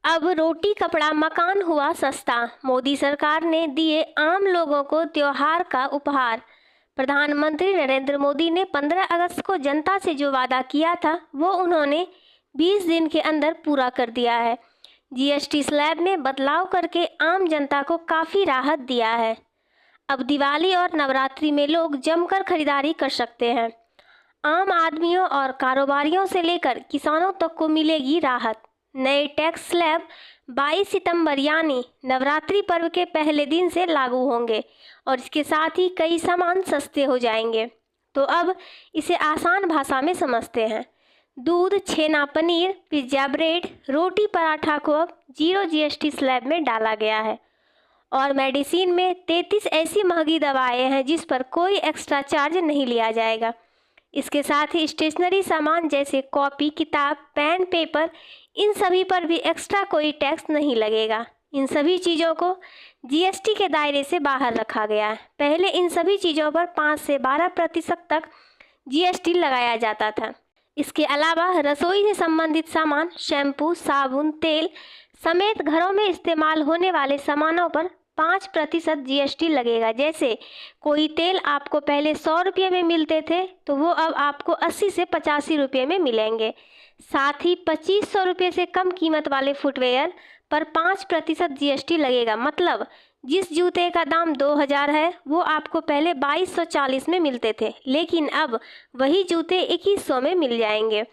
अब रोटी कपड़ा मकान हुआ सस्ता, मोदी सरकार ने दिए आम लोगों को त्योहार का उपहार। प्रधानमंत्री नरेंद्र मोदी ने 15 अगस्त को जनता से जो वादा किया था वो उन्होंने 20 दिन के अंदर पूरा कर दिया है। जीएसटी स्लैब में बदलाव करके आम जनता को काफ़ी राहत दिया है। अब दिवाली और नवरात्रि में लोग जमकर खरीदारी कर सकते हैं। आम आदमियों और कारोबारियों से लेकर किसानों तक को मिलेगी राहत। नए टैक्स स्लैब 22 सितंबर यानी नवरात्रि पर्व के पहले दिन से लागू होंगे और इसके साथ ही कई सामान सस्ते हो जाएंगे। तो अब इसे आसान भाषा में समझते हैं। दूध, छेना, पनीर, पिज्ज़ा, ब्रेड, रोटी, पराठा को अब 0 जीएसटी स्लैब में डाला गया है। और मेडिसिन में 33 ऐसी महंगी दवाएं हैं जिस पर कोई एक्स्ट्रा चार्ज नहीं लिया जाएगा। इसके साथ ही स्टेशनरी सामान जैसे कॉपी, किताब, पेन, पेपर, इन सभी पर भी एक्स्ट्रा कोई टैक्स नहीं लगेगा। इन सभी चीज़ों को जीएसटी के दायरे से बाहर रखा गया है। पहले इन सभी चीज़ों पर 5 से 12% तक जीएसटी लगाया जाता था। इसके अलावा रसोई से संबंधित सामान, शैम्पू, साबुन, तेल समेत घरों में इस्तेमाल होने वाले सामानों पर 5% जीएसटी लगेगा। जैसे कोई तेल आपको पहले 100 रुपये में मिलते थे तो वो अब आपको 80 से 85 रुपये में मिलेंगे। साथ ही 2500 रुपये से कम कीमत वाले फुटवेयर पर 5% जीएसटी लगेगा। मतलब जिस जूते का दाम 2000 है वो आपको पहले 2240 में मिलते थे, लेकिन अब वही जूते 2100 में मिल जाएंगे।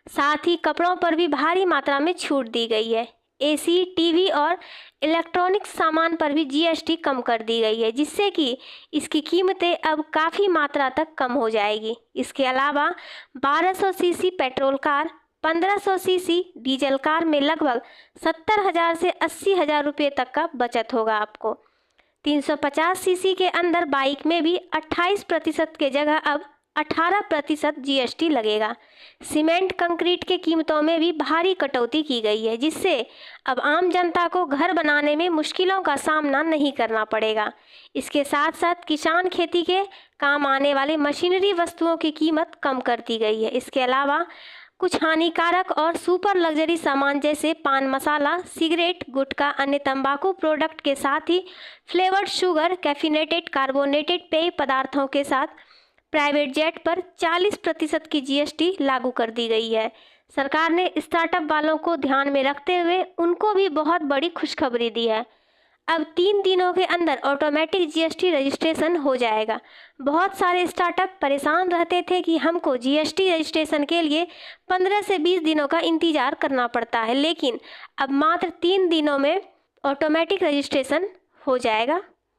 साथ ही कपड़ों पर भी भारी मात्रा में छूट दी गई है। एसी, टीवी और इलेक्ट्रॉनिक सामान पर भी जीएसटी कम कर दी गई है, जिससे कि इसकी कीमतें अब काफ़ी मात्रा तक कम हो जाएगी। इसके अलावा 1200 CC petrol car, 1500 CC diesel car में लगभग 70,000 से 80,000 रुपये तक का बचत होगा आपको। 350 सीसी के अंदर बाइक में भी 28% के जगह अब 18% जीएसटी लगेगा। सीमेंट, कंक्रीट के कीमतों में भी भारी कटौती की गई है, जिससे अब आम जनता को घर बनाने में मुश्किलों का सामना नहीं करना पड़ेगा। इसके साथ साथ किसान खेती के काम आने वाले मशीनरी वस्तुओं की कीमत कम कर दी गई है। इसके अलावा कुछ हानिकारक और सुपर लग्जरी सामान जैसे पान मसाला, सिगरेट, गुटखा, अन्य तंबाकू प्रोडक्ट के साथ ही फ्लेवर्ड शुगर, कैफिनेटेड कार्बोनेटेड पेय पदार्थों के साथ प्राइवेट जेट पर 40% की जीएसटी लागू कर दी गई है। सरकार ने स्टार्टअप वालों को ध्यान में रखते हुए उनको भी बहुत बड़ी खुशखबरी दी है। अब 3 दिनों के अंदर ऑटोमेटिक जीएसटी रजिस्ट्रेशन हो जाएगा। बहुत सारे स्टार्टअप परेशान रहते थे कि हमको जीएसटी रजिस्ट्रेशन के लिए 15 से 20 दिनों का इंतज़ार करना पड़ता है, लेकिन अब मात्र 3 दिनों में ऑटोमेटिक रजिस्ट्रेशन हो जाएगा।